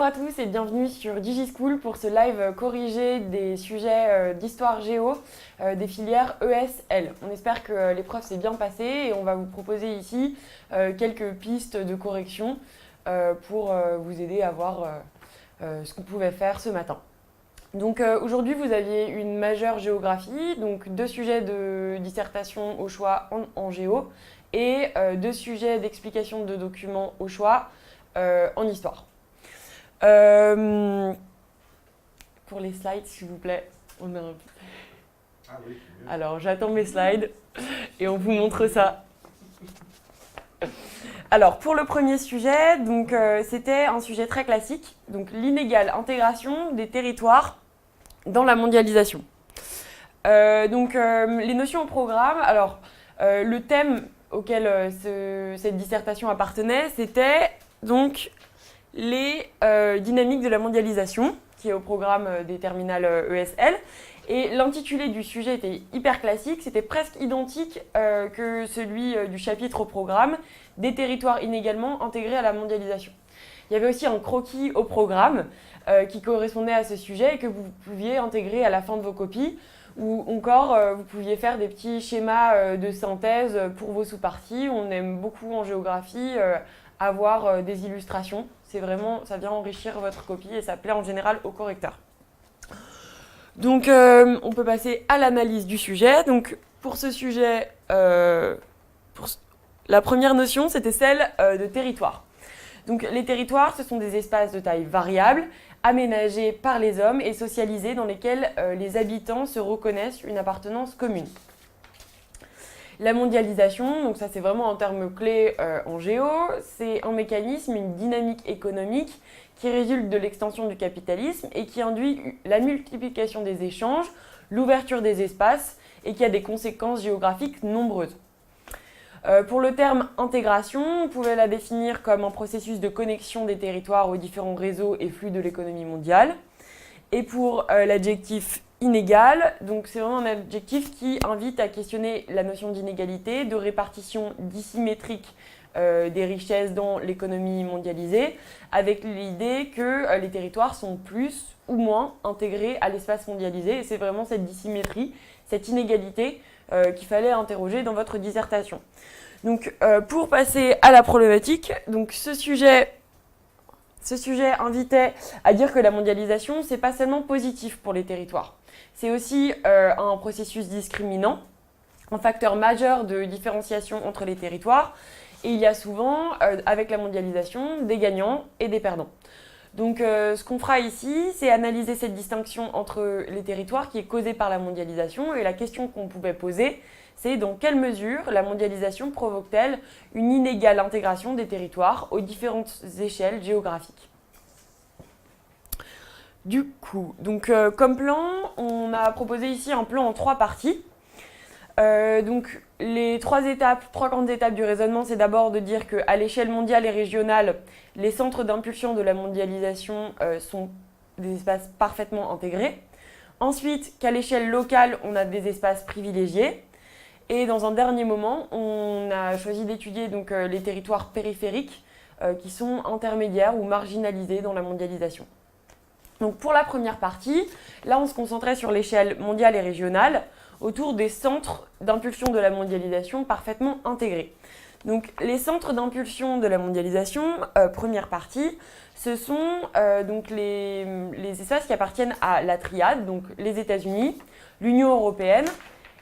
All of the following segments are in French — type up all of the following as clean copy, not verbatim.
à tous et bienvenue sur DigiSchool pour ce live corrigé des sujets d'histoire géo des filières ES-L. On espère que l'épreuve s'est bien passée et on va vous proposer ici quelques pistes de correction pour vous aider à voir ce qu'on pouvait faire ce matin. Donc aujourd'hui vous aviez une majeure géographie, donc 2 sujets de dissertation au choix en géo et 2 sujets d'explication de documents au choix en histoire. Pour les slides, s'il vous plaît, on a un... Ah oui, c'est mieux. Alors, j'attends mes slides et on vous montre ça. Alors, pour le premier sujet, donc, c'était un sujet très classique, donc l'inégale intégration des territoires dans la mondialisation. Les notions au programme, alors, le thème auquel cette dissertation appartenait, c'était donc les dynamiques de la mondialisation, qui est au programme des terminales ES-L. Et l'intitulé du sujet était hyper classique, c'était presque identique que celui du chapitre au programme, des territoires inégalement intégrés à la mondialisation. Il y avait aussi un croquis au programme qui correspondait à ce sujet et que vous pouviez intégrer à la fin de vos copies, ou encore vous pouviez faire des petits schémas de synthèse pour vos sous-parties. On aime beaucoup en géographie avoir des illustrations. C'est vraiment, ça vient enrichir votre copie et ça plaît en général au correcteur. Donc, on peut passer à l'analyse du sujet. Donc, pour ce sujet, la première notion, c'était celle de territoire. Donc, les territoires, ce sont des espaces de taille variable, aménagés par les hommes et socialisés dans lesquels les habitants se reconnaissent une appartenance commune. La mondialisation, donc ça c'est vraiment un terme clé en géo, c'est un mécanisme, une dynamique économique qui résulte de l'extension du capitalisme et qui induit la multiplication des échanges, l'ouverture des espaces et qui a des conséquences géographiques nombreuses. Pour le terme intégration, on pouvait la définir comme un processus de connexion des territoires aux différents réseaux et flux de l'économie mondiale. Et pour l'adjectif inégal, donc c'est vraiment un adjectif qui invite à questionner la notion d'inégalité, de répartition dissymétrique des richesses dans l'économie mondialisée, avec l'idée que les territoires sont plus ou moins intégrés à l'espace mondialisé. Et c'est vraiment cette dissymétrie, cette inégalité qu'il fallait interroger dans votre dissertation. Donc pour passer à la problématique, donc ce sujet invitait à dire que la mondialisation, c'est pas seulement positif pour les territoires. C'est aussi un processus discriminant, un facteur majeur de différenciation entre les territoires. Et il y a souvent, avec la mondialisation, des gagnants et des perdants. Donc ce qu'on fera ici, c'est analyser cette distinction entre les territoires qui est causée par la mondialisation. Et la question qu'on pouvait poser, c'est dans quelle mesure la mondialisation provoque-t-elle une inégale intégration des territoires aux différentes échelles géographiques. Du coup, donc, comme plan, on a proposé ici un plan en 3 parties. Donc les 3 grandes étapes du raisonnement, c'est d'abord de dire qu'à l'échelle mondiale et régionale, les centres d'impulsion de la mondialisation sont des espaces parfaitement intégrés. Ensuite, qu'à l'échelle locale, on a des espaces privilégiés. Et dans un dernier moment, on a choisi d'étudier donc, les territoires périphériques qui sont intermédiaires ou marginalisés dans la mondialisation. Donc pour la première partie, là on se concentrait sur l'échelle mondiale et régionale autour des centres d'impulsion de la mondialisation parfaitement intégrés. Donc les centres d'impulsion de la mondialisation, première partie, ce sont donc les espaces qui appartiennent à la triade, donc les États-Unis, l'Union européenne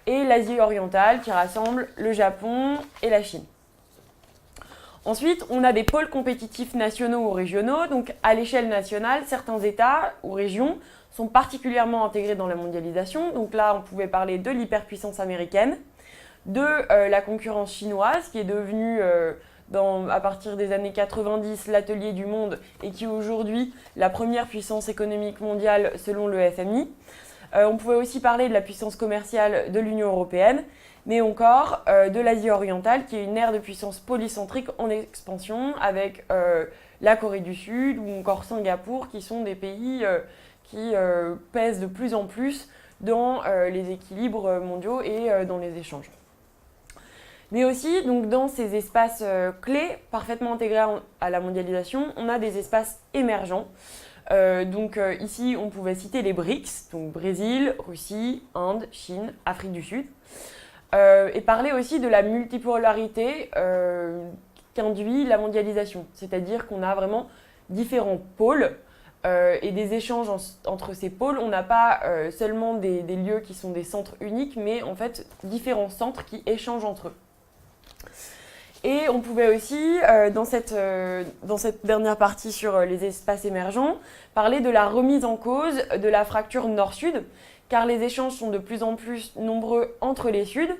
et l'Asie orientale qui rassemble le Japon et la Chine. Ensuite, on a des pôles compétitifs nationaux ou régionaux. Donc, à l'échelle nationale, certains États ou régions sont particulièrement intégrés dans la mondialisation. Donc là, on pouvait parler de l'hyperpuissance américaine, de la concurrence chinoise, qui est devenue, à partir des années 90, l'atelier du monde et qui est aujourd'hui la première puissance économique mondiale selon le FMI. On pouvait aussi parler de la puissance commerciale de l'Union européenne, mais encore de l'Asie orientale, qui est une ère de puissance polycentrique en expansion, avec la Corée du Sud ou encore Singapour, qui sont des pays qui pèsent de plus en plus dans les équilibres mondiaux et dans les échanges. Mais aussi, donc, dans ces espaces clés, parfaitement intégrés à la mondialisation, on a des espaces émergents. Ici, on pouvait citer les BRICS, donc Brésil, Russie, Inde, Chine, Afrique du Sud, et parler aussi de la multipolarité qu'induit la mondialisation, c'est-à-dire qu'on a vraiment différents pôles et des échanges entre ces pôles. On n'a pas seulement des lieux qui sont des centres uniques, mais en fait différents centres qui échangent entre eux. Et on pouvait aussi, dans cette dernière partie sur les espaces émergents, parler de la remise en cause de la fracture nord-sud, car les échanges sont de plus en plus nombreux entre les Suds,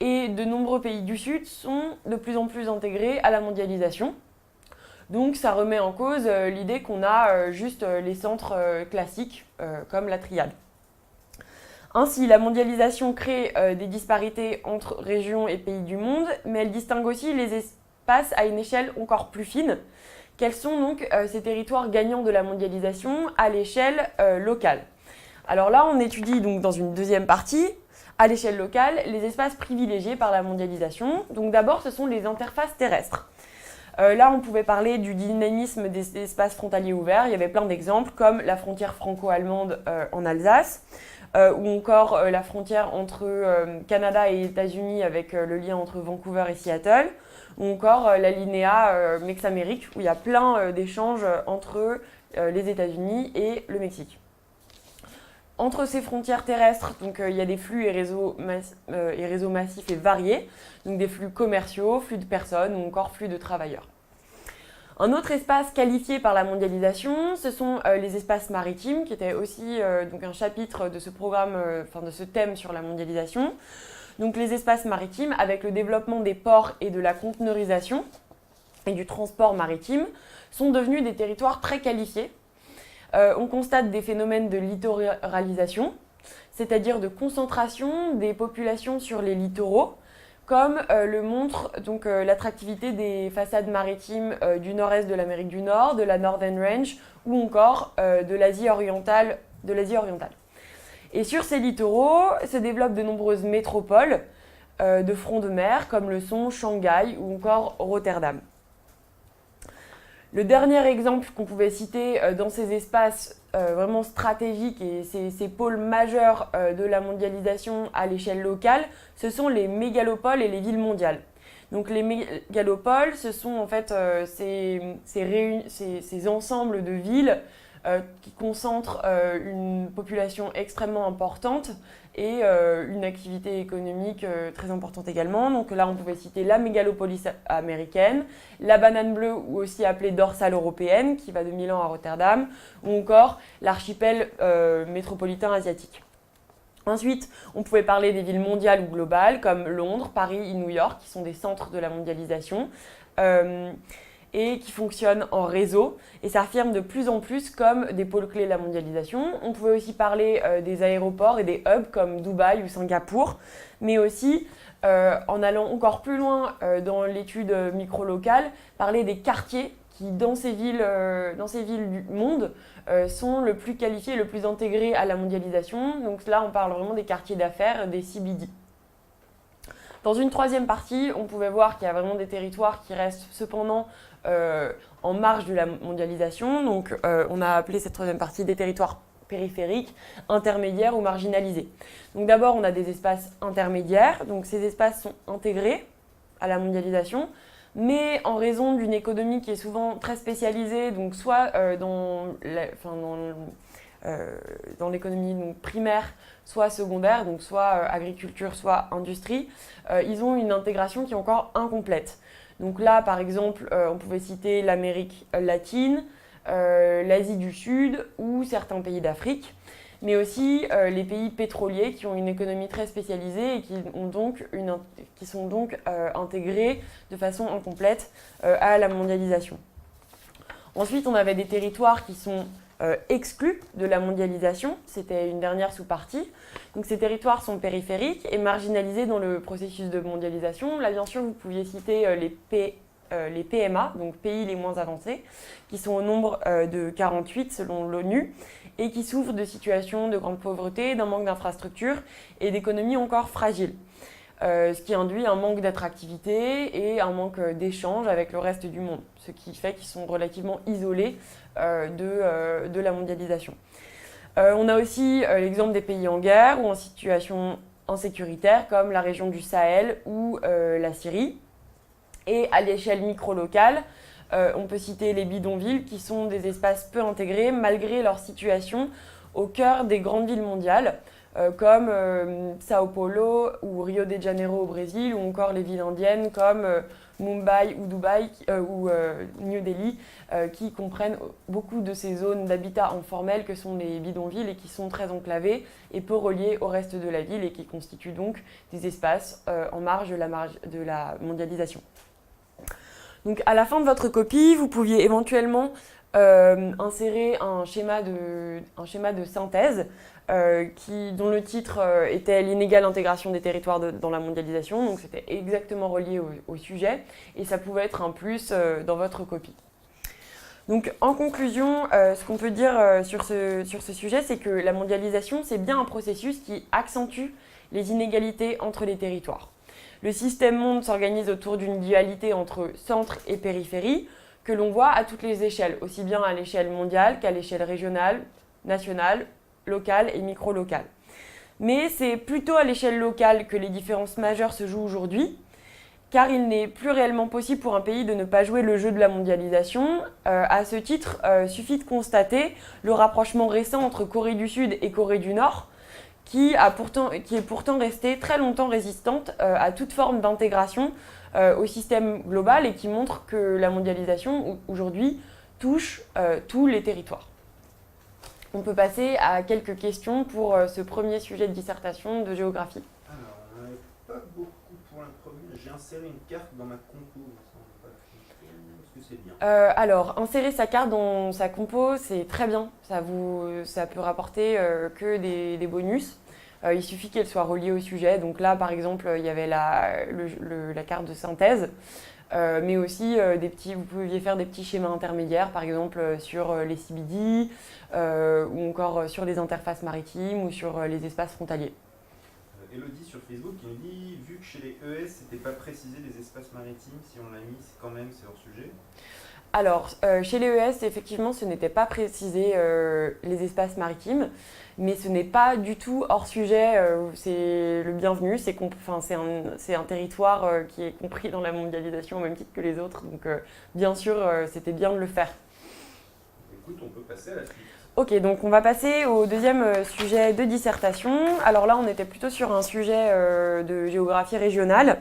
et de nombreux pays du Sud sont de plus en plus intégrés à la mondialisation. Donc ça remet en cause l'idée qu'on a juste les centres classiques, comme la triade. Ainsi, la mondialisation crée des disparités entre régions et pays du monde, mais elle distingue aussi les espaces à une échelle encore plus fine. Quels sont donc ces territoires gagnants de la mondialisation à l'échelle locale? Alors là, on étudie donc dans une deuxième partie, à l'échelle locale, les espaces privilégiés par la mondialisation. Donc d'abord, ce sont les interfaces terrestres. Là, on pouvait parler du dynamisme des espaces frontaliers ouverts. Il y avait plein d'exemples, comme la frontière franco-allemande en Alsace, ou encore la frontière entre Canada et États-Unis avec le lien entre Vancouver et Seattle, ou encore l'alinéa Mex-Amérique, où il y a plein d'échanges entre les États-Unis et le Mexique. Entre ces frontières terrestres, il y a des flux et réseaux massifs et variés, donc des flux commerciaux, flux de personnes ou encore flux de travailleurs. Un autre espace qualifié par la mondialisation, ce sont les espaces maritimes, qui était aussi un chapitre de ce programme, de ce thème sur la mondialisation. Donc les espaces maritimes, avec le développement des ports et de la conteneurisation et du transport maritime, sont devenus des territoires très qualifiés. On constate des phénomènes de littoralisation, c'est-à-dire de concentration des populations sur les littoraux, comme le montre l'attractivité des façades maritimes du nord-est de l'Amérique du Nord, de la Northern Range ou encore de l'Asie orientale. Et sur ces littoraux se développent de nombreuses métropoles de front de mer, comme le sont Shanghai ou encore Rotterdam. Le dernier exemple qu'on pouvait citer dans ces espaces vraiment stratégiques et ces pôles majeurs de la mondialisation à l'échelle locale, ce sont les mégalopoles et les villes mondiales. Donc les mégalopoles, ce sont en fait ces ensembles de villes qui concentrent une population extrêmement importante et une activité économique très importante également. Donc là, on pouvait citer la mégalopolis américaine, la banane bleue ou aussi appelée dorsale européenne qui va de Milan à Rotterdam, ou encore l'archipel métropolitain asiatique. Ensuite, on pouvait parler des villes mondiales ou globales comme Londres, Paris et New York, qui sont des centres de la mondialisation et qui fonctionnent en réseau et s'affirment de plus en plus comme des pôles clés de la mondialisation. On pouvait aussi parler des aéroports et des hubs comme Dubaï ou Singapour, mais aussi, en allant encore plus loin dans l'étude micro-locale, parler des quartiers qui, dans ces villes du monde, sont le plus qualifiés et le plus intégrés à la mondialisation. Donc là, on parle vraiment des quartiers d'affaires, des CBD. Dans une troisième partie, on pouvait voir qu'il y a vraiment des territoires qui restent cependant en marge de la mondialisation. Donc on a appelé cette troisième partie des territoires périphériques, intermédiaires ou marginalisés. Donc d'abord, on a des espaces intermédiaires. Donc ces espaces sont intégrés à la mondialisation, mais en raison d'une économie qui est souvent très spécialisée, donc soit dans l'économie primaire, soit secondaire, donc soit agriculture, soit industrie, ils ont une intégration qui est encore incomplète. Donc là, par exemple, on pouvait citer l'Amérique latine, l'Asie du Sud ou certains pays d'Afrique, mais aussi les pays pétroliers qui ont une économie très spécialisée et qui sont donc intégrés de façon incomplète à la mondialisation. Ensuite, on avait des territoires qui sont exclus de la mondialisation, c'était une dernière sous-partie. Donc ces territoires sont périphériques et marginalisés dans le processus de mondialisation. Là, bien sûr, vous pouviez citer les PMA, donc pays les moins avancés, qui sont au nombre de 48 selon l'ONU et qui souffrent de situations de grande pauvreté, d'un manque d'infrastructures et d'économies encore fragiles. ce qui induit un manque d'attractivité et un manque d'échange avec le reste du monde, ce qui fait qu'ils sont relativement isolés de la mondialisation. On a aussi l'exemple des pays en guerre ou en situation insécuritaire, comme la région du Sahel ou la Syrie. Et à l'échelle micro-locale, on peut citer les bidonvilles, qui sont des espaces peu intégrés, malgré leur situation au cœur des grandes villes mondiales, comme Sao Paulo ou Rio de Janeiro au Brésil, ou encore les villes indiennes comme Mumbai ou Dubaï ou New Delhi, qui comprennent beaucoup de ces zones d'habitat informel que sont les bidonvilles et qui sont très enclavées et peu reliées au reste de la ville et qui constituent donc des espaces en marge de la mondialisation. Donc à la fin de votre copie, vous pouviez éventuellement insérer un schéma de synthèse dont le titre était l'inégale intégration des territoires dans la mondialisation. Donc c'était exactement relié au sujet et ça pouvait être un plus dans votre copie. Donc en conclusion, ce qu'on peut dire sur ce sujet, c'est que la mondialisation, c'est bien un processus qui accentue les inégalités entre les territoires. Le système monde s'organise autour d'une dualité entre centre et périphérie que l'on voit à toutes les échelles, aussi bien à l'échelle mondiale qu'à l'échelle régionale, nationale, locale et micro-locale. Mais c'est plutôt à l'échelle locale que les différences majeures se jouent aujourd'hui, car il n'est plus réellement possible pour un pays de ne pas jouer le jeu de la mondialisation. À ce titre, suffit de constater le rapprochement récent entre Corée du Sud et Corée du Nord, qui est pourtant restée très longtemps résistante à toute forme d'intégration au système global et qui montre que la mondialisation aujourd'hui touche tous les territoires. On peut passer à quelques questions pour ce premier sujet de dissertation de géographie. Alors, on n'avait pas beaucoup pour la première. J'ai inséré une carte dans ma compo. Est-ce que c'est bien ? Alors, insérer sa carte dans sa compo, c'est très bien. Ça peut rapporter que des bonus. Il suffit qu'elle soit reliée au sujet. Donc là, par exemple, il y avait la carte de synthèse, mais aussi vous pouviez faire des petits schémas intermédiaires, par exemple sur les CBD, ou encore sur les interfaces maritimes ou sur les espaces frontaliers. Elodie sur Facebook qui nous dit, vu que chez les ES, c'était pas précisé les espaces maritimes, si on l'a mis, c'est hors sujet. Alors, chez les ES, effectivement, ce n'était pas précisé les espaces maritimes, mais ce n'est pas du tout hors sujet, c'est le bienvenu, c'est un territoire qui est compris dans la mondialisation au même titre que les autres, donc bien sûr, c'était bien de le faire. Écoute, on peut passer à la suite. Ok, donc on va passer au deuxième sujet de dissertation. Alors là, on était plutôt sur un sujet de géographie régionale.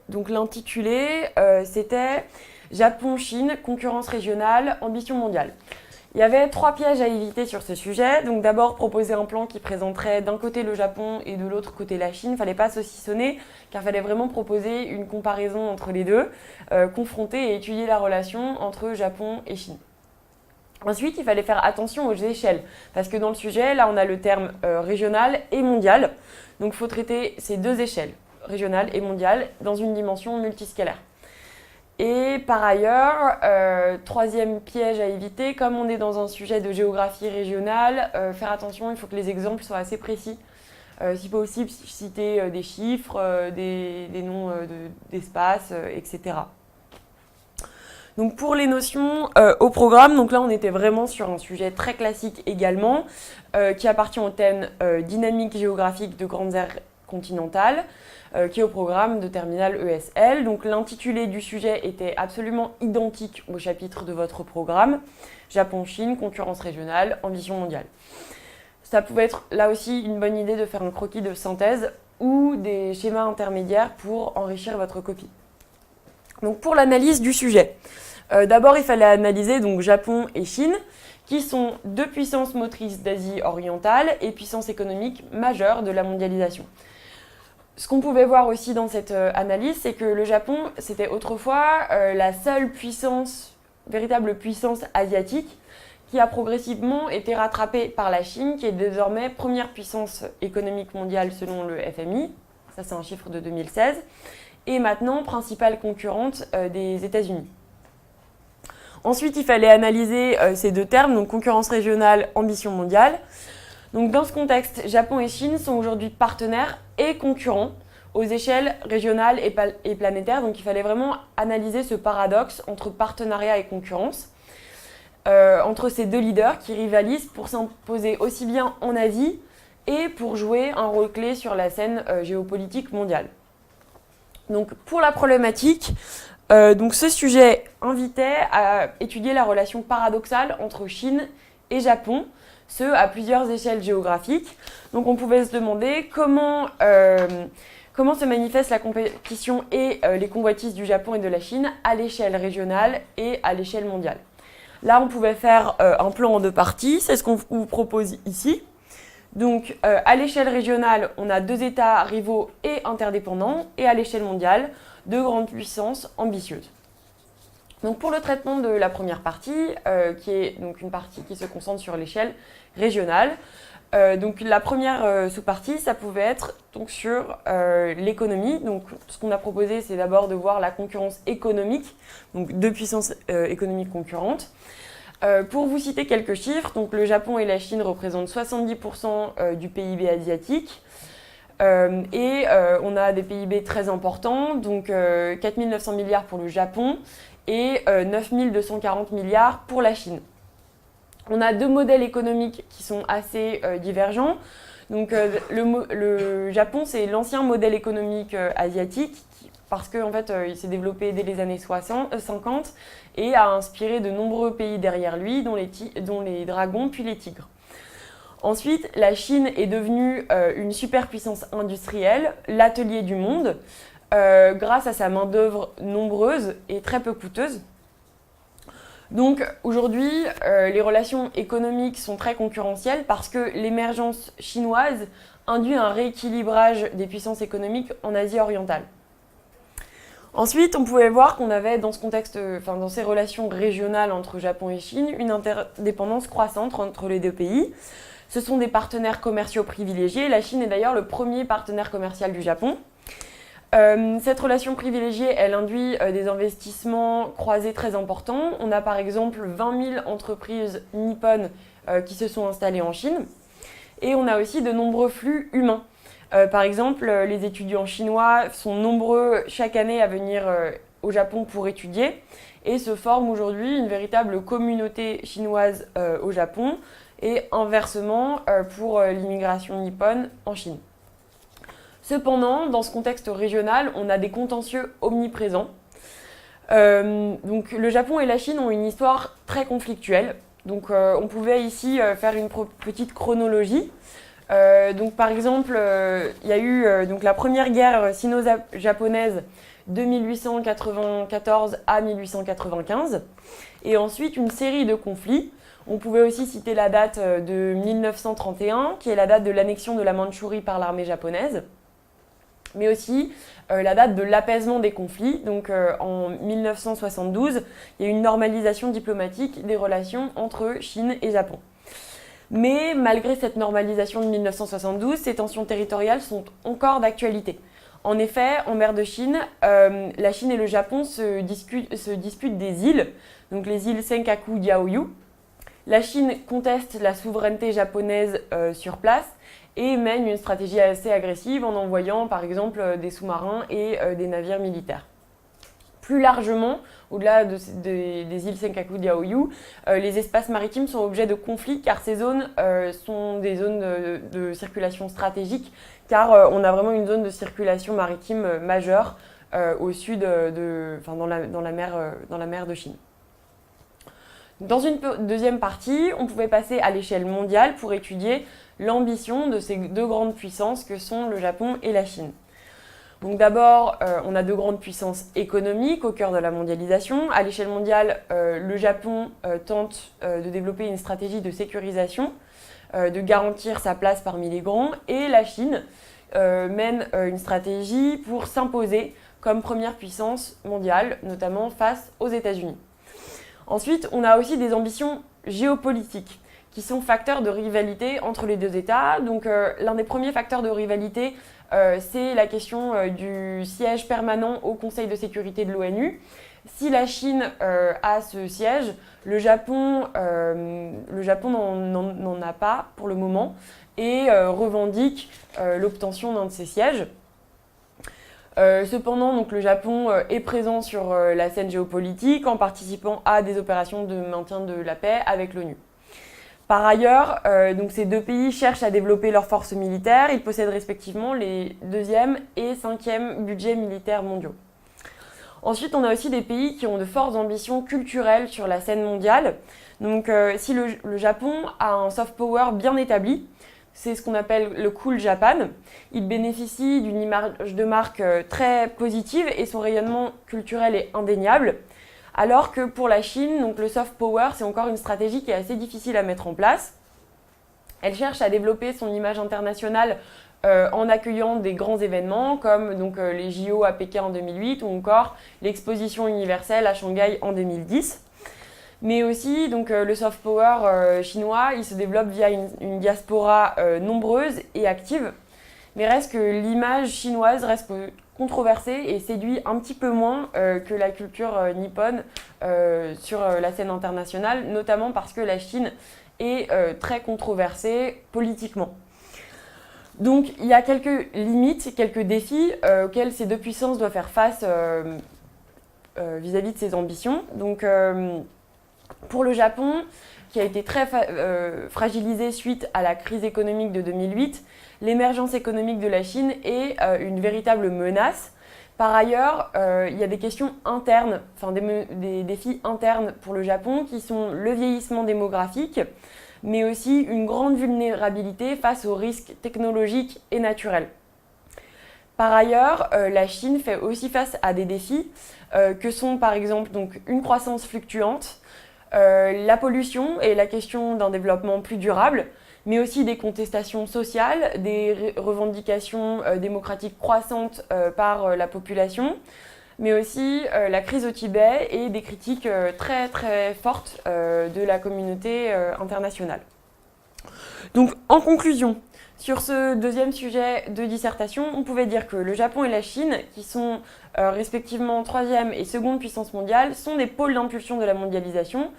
Donc l'intitulé, c'était « Japon-Chine, concurrence régionale, ambition mondiale ». Il y avait 3 pièges à éviter sur ce sujet. Donc d'abord, proposer un plan qui présenterait d'un côté le Japon et de l'autre côté la Chine. Il ne fallait pas saucissonner, car il fallait vraiment proposer une comparaison entre les deux, confronter et étudier la relation entre Japon et Chine. Ensuite, il fallait faire attention aux échelles, parce que dans le sujet, là, on a le terme régional et mondial. Donc, il faut traiter ces deux échelles, régionale et mondiale, dans une dimension multiscalaire. Et par ailleurs, troisième piège à éviter, comme on est dans un sujet de géographie régionale, faire attention, il faut que les exemples soient assez précis. Si possible, citer des chiffres, des noms d'espaces, etc. Donc pour les notions au programme, donc là on était vraiment sur un sujet très classique également, qui appartient au thème dynamique géographique de grandes aires continentales, qui est au programme de terminale ESL. Donc l'intitulé du sujet était absolument identique au chapitre de votre programme, Japon-Chine, concurrence régionale, ambition mondiale. Ça pouvait être là aussi une bonne idée de faire un croquis de synthèse ou des schémas intermédiaires pour enrichir votre copie. Donc pour l'analyse du sujet, d'abord il fallait analyser donc Japon et Chine, qui sont deux puissances motrices d'Asie orientale et puissances économiques majeures de la mondialisation. Ce qu'on pouvait voir aussi dans cette analyse, c'est que le Japon, c'était autrefois la seule véritable puissance asiatique, qui a progressivement été rattrapée par la Chine, qui est désormais première puissance économique mondiale selon le FMI, ça c'est un chiffre de 2016, et maintenant principale concurrente des États-Unis. Ensuite, il fallait analyser ces deux termes, donc concurrence régionale, ambition mondiale. Donc dans ce contexte, Japon et Chine sont aujourd'hui partenaires et concurrents aux échelles régionales et planétaires. Donc il fallait vraiment analyser ce paradoxe entre partenariat et concurrence, entre ces deux leaders qui rivalisent pour s'imposer aussi bien en Asie et pour jouer un rôle clé sur la scène géopolitique mondiale. Donc pour la problématique, donc ce sujet invitait à étudier la relation paradoxale entre Chine et Japon, ce à plusieurs échelles géographiques. Donc on pouvait se demander comment se manifeste la compétition et les convoitises du Japon et de la Chine à l'échelle régionale et à l'échelle mondiale. Là, on pouvait faire un plan en deux parties, c'est ce qu'on vous propose ici. Donc, à l'échelle régionale, on a deux États rivaux et interdépendants, et à l'échelle mondiale, deux grandes puissances ambitieuses. Donc, pour le traitement de la première partie, qui est donc une partie qui se concentre sur l'échelle régionale, donc la première sous-partie, ça pouvait être donc, sur l'économie. Donc, ce qu'on a proposé, c'est d'abord de voir la concurrence économique, donc deux puissances économiques concurrentes. Pour vous citer quelques chiffres, donc le Japon et la Chine représentent 70% du PIB asiatique et on a des PIB très importants, donc 4 900 milliards pour le Japon et 9 240 milliards pour la Chine. On a deux modèles économiques qui sont assez divergents. Donc le Japon, c'est l'ancien modèle économique asiatique parce qu'en fait, il s'est développé dès les années 50 et a inspiré de nombreux pays derrière lui, dont les dragons puis les tigres. Ensuite, la Chine est devenue une superpuissance industrielle, l'atelier du monde, grâce à sa main-d'œuvre nombreuse et très peu coûteuse. Donc aujourd'hui, les relations économiques sont très concurrentielles parce que l'émergence chinoise induit un rééquilibrage des puissances économiques en Asie orientale. Ensuite, on pouvait voir qu'on avait dans ce contexte, dans ces relations régionales entre Japon et Chine, une interdépendance croissante entre les deux pays. Ce sont des partenaires commerciaux privilégiés. La Chine est d'ailleurs le premier partenaire commercial du Japon. Cette relation privilégiée, elle induit des investissements croisés très importants. On a par exemple 20 000 entreprises nippones qui se sont installées en Chine. Et on a aussi de nombreux flux humains. Par exemple, les étudiants chinois sont nombreux chaque année à venir au Japon pour étudier et se forme aujourd'hui une véritable communauté chinoise au Japon et inversement pour l'immigration nippone en Chine. Cependant, dans ce contexte régional, on a des contentieux omniprésents. Donc, le Japon et la Chine ont une histoire très conflictuelle. Donc, on pouvait ici faire une petite chronologie. Donc, par exemple, il y a eu donc, la première guerre sino-japonaise de 1894 à 1895 et ensuite une série de conflits. On pouvait aussi citer la date de 1931, qui est la date de l'annexion de la Mandchourie par l'armée japonaise, mais aussi la date de l'apaisement des conflits. Donc en 1972, il y a eu une normalisation diplomatique des relations entre Chine et Japon. Mais malgré cette normalisation de 1972, ces tensions territoriales sont encore d'actualité. En effet, en mer de Chine, la Chine et le Japon se disputent des îles, donc les îles Senkaku Diaoyu. La Chine conteste la souveraineté japonaise sur place et mène une stratégie assez agressive en envoyant par exemple des sous-marins et des navires militaires. Plus largement, au-delà des îles Senkaku Diaoyu, les espaces maritimes sont objets de conflits car ces zones sont des zones de circulation stratégique car on a vraiment une zone de circulation maritime majeure au sud, dans la mer de Chine. Dans une deuxième partie, on pouvait passer à l'échelle mondiale pour étudier l'ambition de ces deux grandes puissances que sont le Japon et la Chine. Donc d'abord, on a deux grandes puissances économiques au cœur de la mondialisation. À l'échelle mondiale, le Japon tente de développer une stratégie de sécurisation, de garantir sa place parmi les grands, et la Chine mène une stratégie pour s'imposer comme première puissance mondiale, notamment face aux États-Unis. Ensuite, on a aussi des ambitions géopolitiques qui sont facteurs de rivalité entre les deux États. Donc l'un des premiers facteurs de rivalité, c'est la question du siège permanent au Conseil de sécurité de l'ONU. Si la Chine a ce siège, le Japon n'en a pas pour le moment et revendique l'obtention d'un de ces sièges. Cependant, donc, le Japon est présent sur la scène géopolitique en participant à des opérations de maintien de la paix avec l'ONU. Par ailleurs, donc ces deux pays cherchent à développer leurs forces militaires. Ils possèdent respectivement les 2e et 5e budgets militaires mondiaux. Ensuite, on a aussi des pays qui ont de fortes ambitions culturelles sur la scène mondiale. Donc, si le Japon a un soft power bien établi, c'est ce qu'on appelle le Cool Japan. Il bénéficie d'une image de marque très positive et son rayonnement culturel est indéniable. Alors que pour la Chine, donc le soft power, c'est encore une stratégie qui est assez difficile à mettre en place. Elle cherche à développer son image internationale en accueillant des grands événements comme donc, les JO à Pékin en 2008 ou encore l'exposition universelle à Shanghai en 2010. Mais aussi, donc, le soft power chinois, il se développe via une diaspora nombreuse et active. Mais reste que l'image chinoise reste controversée et séduit un petit peu moins que la culture nippone sur la scène internationale, notamment parce que la Chine est très controversée politiquement. Donc il y a quelques limites, quelques défis auxquels ces deux puissances doivent faire face vis-à-vis de ces ambitions. Donc, pour le Japon, qui a été très fragilisé suite à la crise économique de 2008, l'émergence économique de la Chine est une véritable menace. Par ailleurs, il y a des questions internes, enfin des défis internes pour le Japon qui sont le vieillissement démographique, mais aussi une grande vulnérabilité face aux risques technologiques et naturels. Par ailleurs, la Chine fait aussi face à des défis que sont par exemple donc, une croissance fluctuante, la pollution et la question d'un développement plus durable, mais aussi des contestations sociales, des revendications démocratiques croissantes par la population, mais aussi la crise au Tibet et des critiques très très fortes de la communauté internationale. Donc en conclusion, sur ce deuxième sujet de dissertation, on pouvait dire que le Japon et la Chine, qui sont respectivement 3e et 2e puissance mondiale, sont des pôles d'impulsion de la mondialisation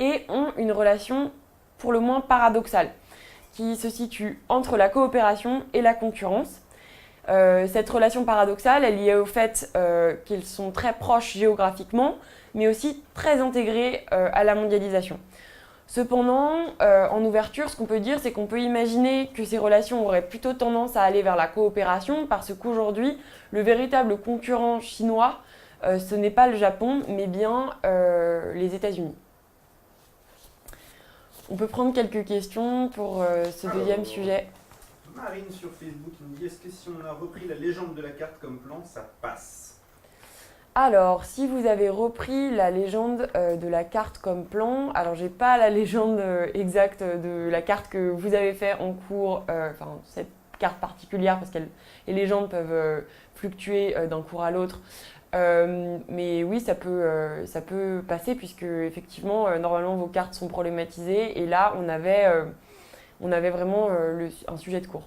et ont une relation pour le moins paradoxale, qui se situe entre la coopération et la concurrence. Cette relation paradoxale est liée au fait qu'ils sont très proches géographiquement, mais aussi très intégrés à la mondialisation. Cependant, en ouverture, ce qu'on peut dire, c'est qu'on peut imaginer que ces relations auraient plutôt tendance à aller vers la coopération parce qu'aujourd'hui, le véritable concurrent chinois, ce n'est pas le Japon, mais bien les États-Unis. On peut prendre quelques questions pour ce deuxième sujet. Marine sur Facebook qui me dit, est-ce que si on a repris la légende de la carte comme plan, ça passe ? Alors, si vous avez repris la légende de la carte comme plan, alors j'ai pas la légende exacte de la carte que vous avez fait en cours, enfin cette carte particulière parce que les légendes peuvent fluctuer d'un cours à l'autre. Mais oui, ça peut passer puisque effectivement, normalement vos cartes sont problématisées et là on avait vraiment un sujet de cours.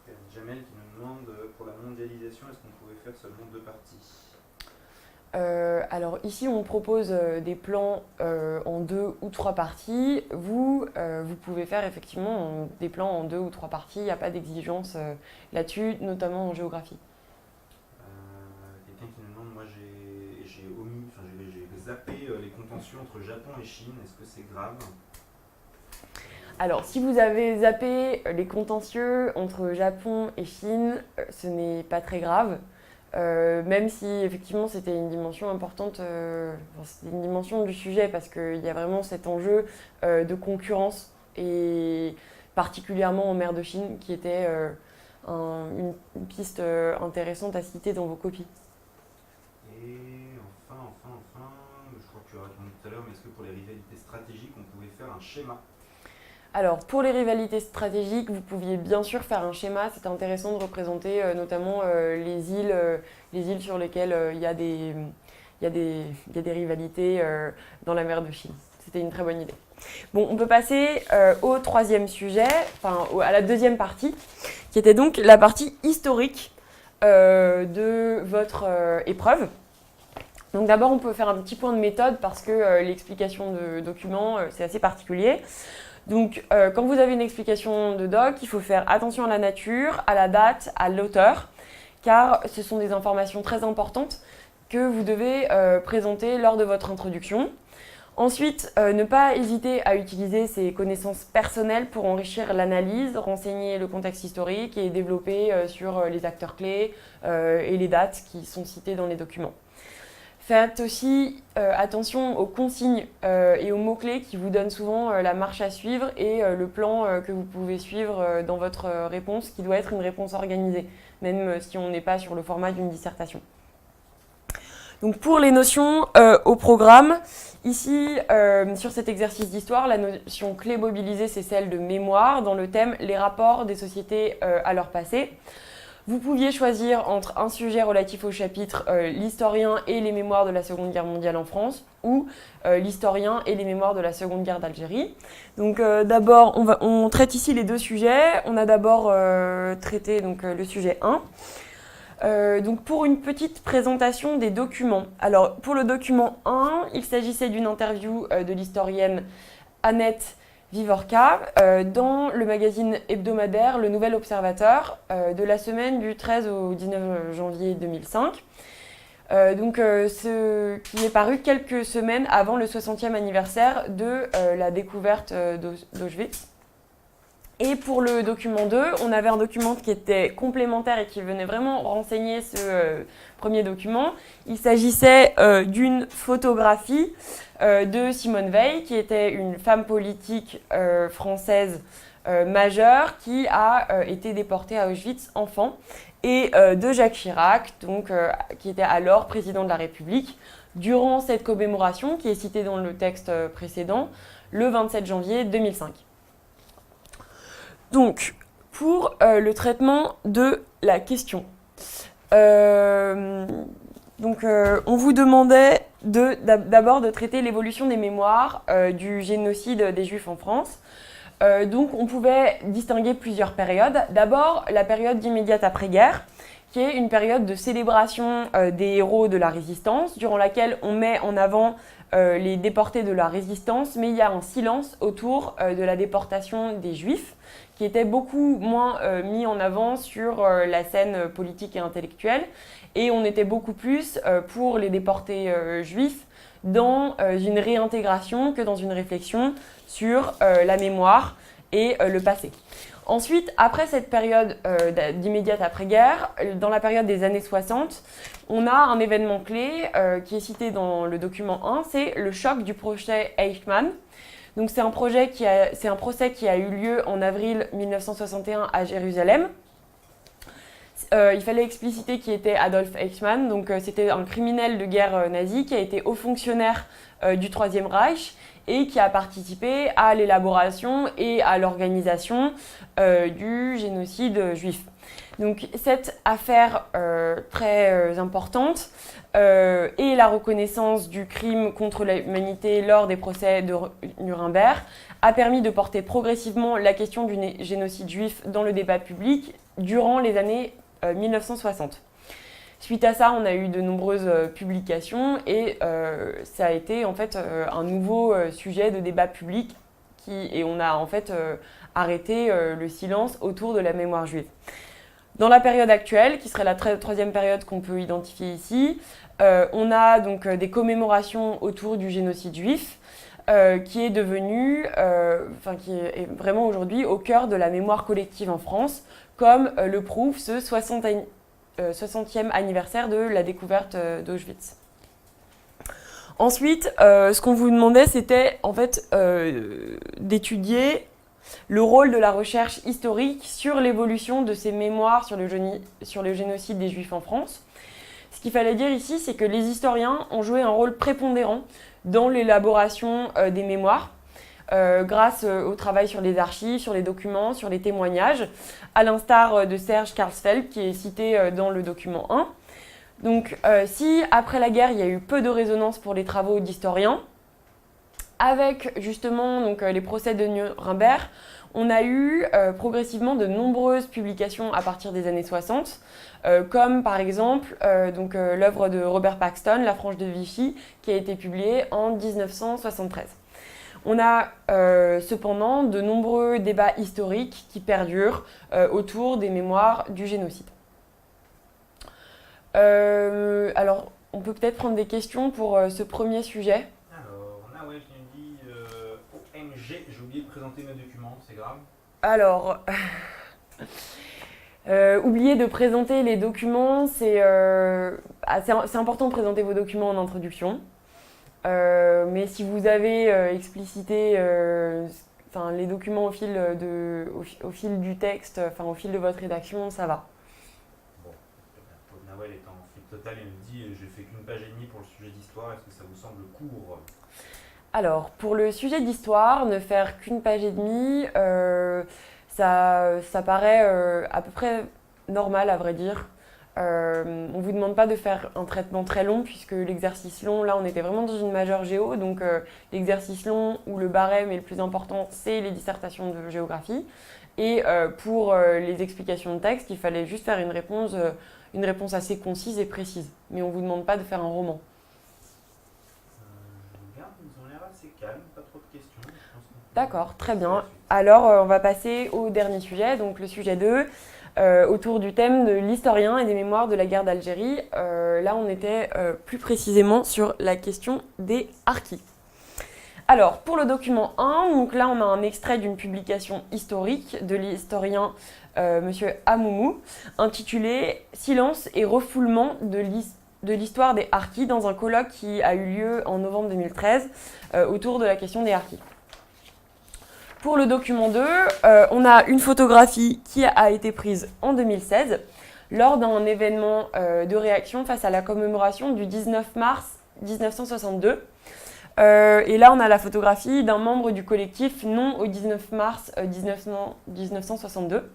Super. Jamel qui nous demande pour la mondialisation, est-ce qu'on pouvait faire seulement 2 parties ? Alors ici on propose des plans en 2 ou 3 parties. Vous pouvez faire effectivement des plans en 2 ou 3 parties, il n'y a pas d'exigence là-dessus, notamment en géographie. Quelqu'un qui nous demande, moi j'ai zappé les contentieux entre Japon et Chine, est-ce que c'est grave ? Alors si vous avez zappé les contentieux entre Japon et Chine, ce n'est pas très grave. Même si effectivement c'était une dimension importante, c'était une dimension du sujet parce qu'il y a vraiment cet enjeu de concurrence et particulièrement en mer de Chine qui était une piste intéressante à citer dans vos copies. Et enfin, je crois que tu as répondu tout à l'heure, mais est-ce que pour les rivalités stratégiques on pouvait faire un schéma ? Alors, pour les rivalités stratégiques, vous pouviez bien sûr faire un schéma. C'était intéressant de représenter notamment les îles sur lesquelles il y a des rivalités dans la mer de Chine. C'était une très bonne idée. Bon, on peut passer au troisième sujet, à la deuxième partie, qui était donc la partie historique de votre épreuve. Donc d'abord, on peut faire un petit point de méthode parce que l'explication de documents, c'est assez particulier. Donc, quand vous avez une explication de doc, il faut faire attention à la nature, à la date, à l'auteur. car ce sont des informations très importantes que vous devez présenter lors de votre introduction. Ensuite, ne pas hésiter à utiliser ses connaissances personnelles pour enrichir l'analyse, renseigner le contexte historique et développer sur les acteurs clés et les dates qui sont citées dans les documents. Faites aussi attention aux consignes et aux mots-clés qui vous donnent souvent la marche à suivre et le plan que vous pouvez suivre dans votre réponse, qui doit être une réponse organisée, même si on n'est pas sur le format d'une dissertation. Donc pour les notions au programme, ici, sur cet exercice d'histoire, la notion clé mobilisée, c'est celle de mémoire, dans le thème « Les rapports des sociétés à leur passé ». Vous pouviez choisir entre un sujet relatif au chapitre l'historien et les mémoires de la Seconde Guerre mondiale en France ou l'historien et les mémoires de la Seconde Guerre d'Algérie. Donc d'abord, on traite ici les deux sujets. On a d'abord traité donc, le sujet 1. Donc pour une petite présentation des documents. Alors pour le document 1, il s'agissait d'une interview de l'historienne Annette Vivorka dans le magazine hebdomadaire Le Nouvel Observateur de la semaine du 13 au 19 janvier 2005. Ce qui est paru quelques semaines avant le 60e anniversaire de la découverte d'Auschwitz. Et pour le document 2, on avait un document qui était complémentaire et qui venait vraiment renseigner ce premier document. Il s'agissait d'une photographie de Simone Veil, qui était une femme politique française majeure qui a été déportée à Auschwitz enfant, et de Jacques Chirac, donc, qui était alors président de la République, durant cette commémoration qui est citée dans le texte précédent, le 27 janvier 2005. Donc, pour le traitement de la question, on vous demandait d'abord de traiter l'évolution des mémoires du génocide des Juifs en France. Donc, on pouvait distinguer plusieurs périodes. D'abord, la période immédiate après-guerre, qui est une période de célébration des héros de la résistance, durant laquelle on met en avant les déportés de la résistance, mais il y a un silence autour de la déportation des Juifs, qui était beaucoup moins mis en avant sur la scène politique et intellectuelle. Et on était beaucoup plus pour les déportés juifs dans une réintégration que dans une réflexion sur la mémoire et le passé. Ensuite, après cette période d'immédiate après-guerre, dans la période des années 60, on a un événement clé qui est cité dans le document 1, c'est le choc du procès Eichmann. Donc c'est un procès qui a eu lieu en avril 1961 à Jérusalem. Il fallait expliciter qui était Adolf Eichmann. Donc c'était un criminel de guerre nazi qui a été haut fonctionnaire du Troisième Reich et qui a participé à l'élaboration et à l'organisation du génocide juif. Donc cette affaire très importante et la reconnaissance du crime contre l'humanité lors des procès de Nuremberg a permis de porter progressivement la question du génocide juif dans le débat public durant les années 1960. Suite à ça, on a eu de nombreuses publications et ça a été en fait un nouveau sujet de débat public et on a en fait arrêté le silence autour de la mémoire juive. Dans la période actuelle, qui serait la troisième période qu'on peut identifier ici, on a donc des commémorations autour du génocide juif, qui est devenu, qui est vraiment aujourd'hui au cœur de la mémoire collective en France, comme le prouve ce 60e anniversaire de la découverte d'Auschwitz. Ensuite, ce qu'on vous demandait, c'était en fait d'étudier le rôle de la recherche historique sur l'évolution de ces mémoires sur le génocide des Juifs en France. Ce qu'il fallait dire ici, c'est que les historiens ont joué un rôle prépondérant dans l'élaboration des mémoires, grâce au travail sur les archives, sur les documents, sur les témoignages, à l'instar de Serge Klarsfeld, qui est cité dans le document 1. Donc, si après la guerre, il y a eu peu de résonance pour les travaux d'historiens, avec justement donc, les procès de Nuremberg, on a eu progressivement de nombreuses publications à partir des années 60, comme par exemple l'œuvre de Robert Paxton, La Frange de Vichy, qui a été publiée en 1973. On a cependant de nombreux débats historiques qui perdurent autour des mémoires du génocide. Alors, on peut peut-être prendre des questions pour ce premier sujet. Alors, Nawel qui nous dit OMG, j'ai oublié de présenter mes documents, c'est grave. Alors, oublier de présenter les documents, c'est important de présenter vos documents en introduction. Mais si vous avez explicité les documents au fil du texte, au fil de votre rédaction, ça va. Bon, Nawel est en flip total et nous dit j'ai fait qu'une page et demie pour le sujet d'histoire, est-ce que ça vous semble court? Alors, pour le sujet d'histoire, ne faire qu'une page et demie, ça paraît à peu près normal, à vrai dire. On ne vous demande pas de faire un traitement très long, puisque l'exercice long, là, on était vraiment dans une majeure géo. Donc, l'exercice long où le barème est le plus important, c'est les dissertations de géographie. Et pour les explications de texte, il fallait juste faire une réponse assez concise et précise. Mais on ne vous demande pas de faire un roman. Je regarde, ils ont l'air assez calmes, pas trop de questions. D'accord, très bien. Alors, on va passer au dernier sujet, donc le sujet 2, autour du thème de l'historien et des mémoires de la guerre d'Algérie. Là, on était plus précisément sur la question des harkis. Alors, pour le document 1, donc là, on a un extrait d'une publication historique de l'historien Monsieur Amoumou, intitulé « Silence et refoulement de l'histoire des harkis » dans un colloque qui a eu lieu en novembre 2013 autour de la question des harkis. Pour le document 2, on a une photographie qui a été prise en 2016 lors d'un événement de réaction face à la commémoration du 19 mars 1962. Et là, on a la photographie d'un membre du collectif Non au 19 mars 1962.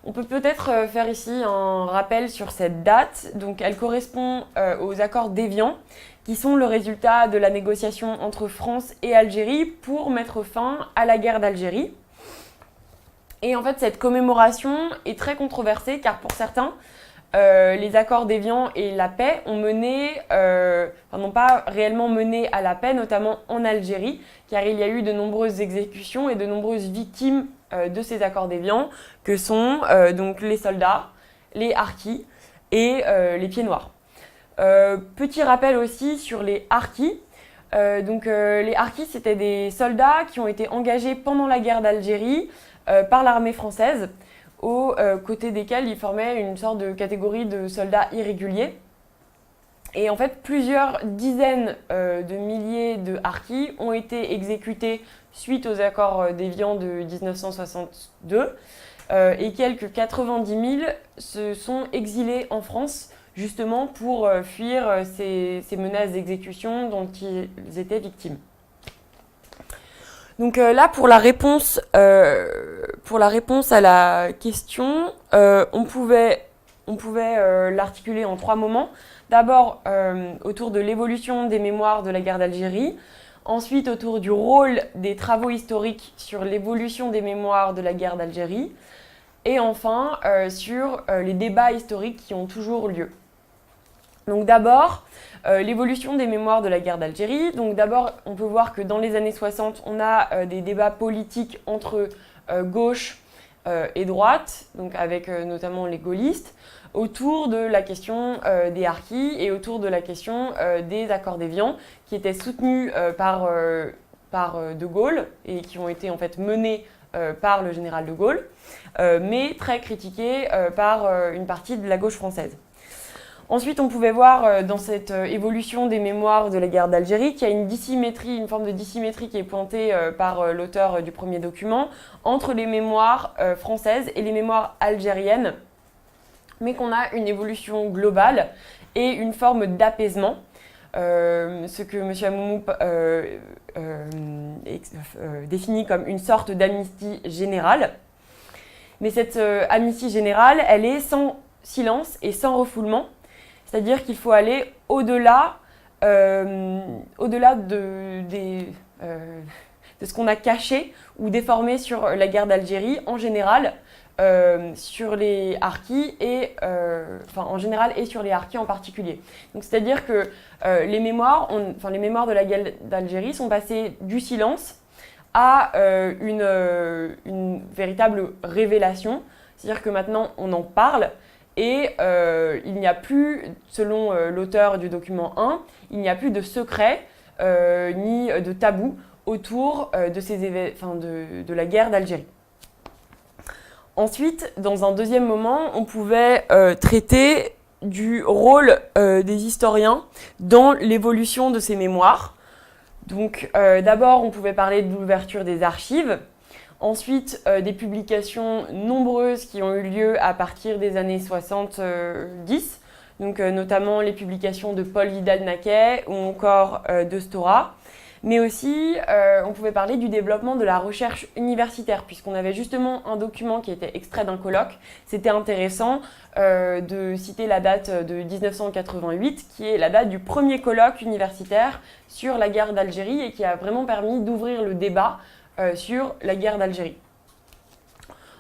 On peut peut-être faire ici un rappel sur cette date. Donc, elle correspond aux accords d'Évian, qui sont le résultat de la négociation entre France et Algérie pour mettre fin à la guerre d'Algérie. Et en fait, cette commémoration est très controversée car pour certains, les accords d'Évian et la paix n'ont pas réellement mené à la paix, notamment en Algérie, car il y a eu de nombreuses exécutions et de nombreuses victimes de ces accords d'Évian, que sont donc les soldats, les harkis et les pieds noirs. Petit rappel aussi sur les harkis. Les harkis, c'était des soldats qui ont été engagés pendant la guerre d'Algérie par l'armée française, aux côtés desquels ils formaient une sorte de catégorie de soldats irréguliers. Et en fait, plusieurs dizaines de milliers de harkis ont été exécutés suite aux accords d'Évian de 1962 et quelques 90 000 se sont exilés en France justement pour fuir ces menaces d'exécution dont ils étaient victimes. Donc là, pour la réponse à la question, on pouvait l'articuler en 3 moments. D'abord, autour de l'évolution des mémoires de la guerre d'Algérie. Ensuite, autour du rôle des travaux historiques sur l'évolution des mémoires de la guerre d'Algérie. Et enfin, sur les débats historiques qui ont toujours lieu. Donc d'abord, l'évolution des mémoires de la guerre d'Algérie. Donc d'abord, on peut voir que dans les années 60, on a des débats politiques entre gauche et droite, donc avec notamment les gaullistes, autour de la question des harkis et autour de la question des accords d'Évian, qui étaient soutenus par De Gaulle et qui ont été en fait menés par le général De Gaulle, mais très critiqués par une partie de la gauche française. Ensuite, on pouvait voir dans cette évolution des mémoires de la guerre d'Algérie qu'il y a une forme de dissymétrie qui est pointée par l'auteur du premier document entre les mémoires françaises et les mémoires algériennes, mais qu'on a une évolution globale et une forme d'apaisement, ce que M. Amoumou définit comme une sorte d'amnistie générale. Mais cette amnistie générale, elle est sans silence et sans refoulement. C'est-à-dire qu'il faut aller au-delà de ce qu'on a caché ou déformé sur la guerre d'Algérie en général, sur les harkis et en général et sur les harkis en particulier. Donc c'est-à-dire que les mémoires de la guerre d'Algérie sont passées du silence à une véritable révélation. C'est-à-dire que maintenant on en parle. Et il n'y a plus, selon l'auteur du document 1, il n'y a plus de secret ni de tabou autour de la guerre d'Algérie. Ensuite, dans un deuxième moment, on pouvait traiter du rôle des historiens dans l'évolution de ces mémoires. Donc d'abord, on pouvait parler de l'ouverture des archives, ensuite des publications nombreuses qui ont eu lieu à partir des années 70, donc notamment les publications de Paul Vidal-Naquet ou encore de Stora. Mais aussi, on pouvait parler du développement de la recherche universitaire, puisqu'on avait justement un document qui était extrait d'un colloque. C'était intéressant de citer la date de 1988, qui est la date du premier colloque universitaire sur la guerre d'Algérie et qui a vraiment permis d'ouvrir le débat sur la guerre d'Algérie.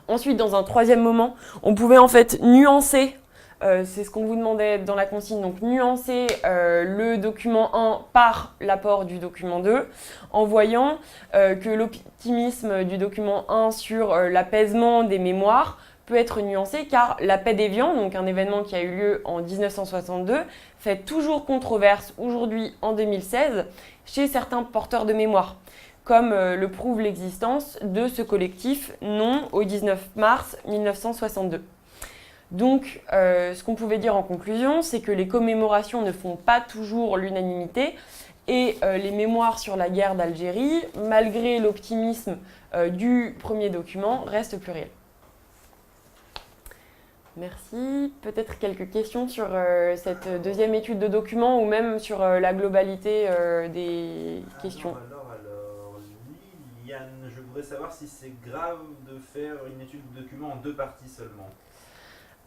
Ensuite, dans un troisième moment, on pouvait en fait nuancer. C'est ce qu'on vous demandait dans la consigne, donc nuancer le document 1 par l'apport du document 2, en voyant que l'optimisme du document 1 sur l'apaisement des mémoires peut être nuancé, car la paix d'Évian, donc un événement qui a eu lieu en 1962, fait toujours controverse aujourd'hui en 2016 chez certains porteurs de mémoire, comme le prouve l'existence de ce collectif Non au 19 mars 1962. Donc, ce qu'on pouvait dire en conclusion, c'est que les commémorations ne font pas toujours l'unanimité et les mémoires sur la guerre d'Algérie, malgré l'optimisme du premier document, restent pluriels. Merci. Peut-être quelques questions sur cette deuxième étude de document ou même sur la globalité des questions. Alors, Liliane, je voudrais savoir si c'est grave de faire une étude de document en 2 parties seulement.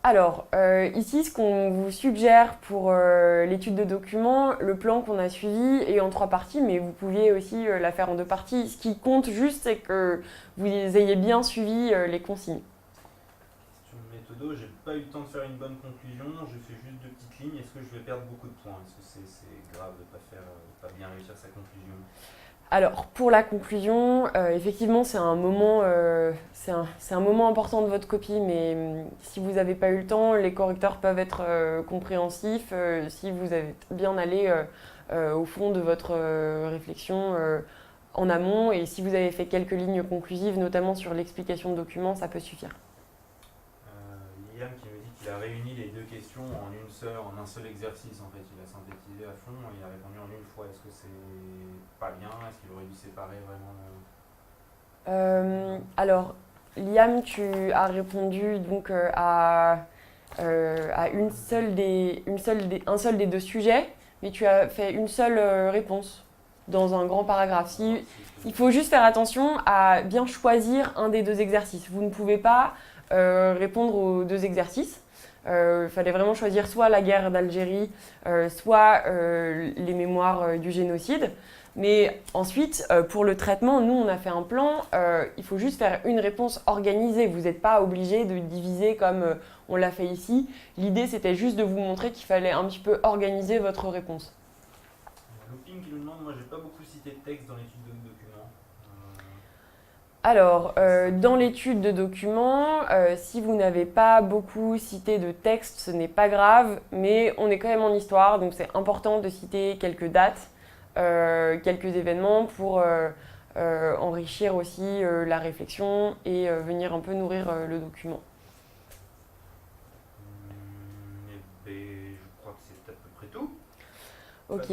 Alors, ici, ce qu'on vous suggère pour l'étude de documents, le plan qu'on a suivi est en 3 parties, mais vous pouviez aussi la faire en 2 parties. Ce qui compte juste, c'est que vous ayez bien suivi les consignes. Question de méthodo, j'ai pas eu le temps de faire une bonne conclusion, je fais juste 2 petites lignes. Est-ce que je vais perdre beaucoup de points? Est-ce que c'est grave de pas bien réussir sa conclusion? Alors, pour la conclusion, effectivement, c'est un moment important de votre copie, mais si vous n'avez pas eu le temps, les correcteurs peuvent être compréhensifs si vous êtes bien allé au fond de votre réflexion en amont, et si vous avez fait quelques lignes conclusives, notamment sur l'explication de documents, ça peut suffire. Liam qui me dit qu'il a réuni les 2 questions en un seul exercice, en fait. Il a synthétisé à fond et il a répondu en une fois. Est-ce que c'est pas bien? Est-ce qu'il aurait dû séparer vraiment Alors, Liam, tu as répondu donc à un seul des 2 sujets, mais tu as fait une seule réponse dans un grand paragraphe. Il faut juste faire attention à bien choisir un des 2 exercices. Vous ne pouvez pas répondre aux 2 exercices. Il fallait vraiment choisir soit la guerre d'Algérie, soit les mémoires du génocide. Mais ensuite, pour le traitement, nous, on a fait un plan. Il faut juste faire une réponse organisée. Vous n'êtes pas obligé de diviser comme on l'a fait ici. L'idée, c'était juste de vous montrer qu'il fallait un petit peu organiser votre réponse. Looping qui nous demande, moi, j'ai pas beaucoup cité de texte dans l'étude de document. Alors, dans l'étude de documents, si vous n'avez pas beaucoup cité de texte, ce n'est pas grave, mais on est quand même en histoire, donc c'est important de citer quelques dates, quelques événements pour enrichir aussi la réflexion et venir un peu nourrir le document. Je crois que c'est à peu près tout. Ok.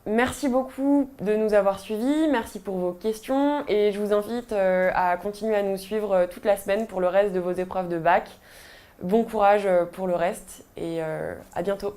Merci beaucoup de nous avoir suivis, merci pour vos questions et je vous invite à continuer à nous suivre toute la semaine pour le reste de vos épreuves de bac. Bon courage pour le reste et à bientôt.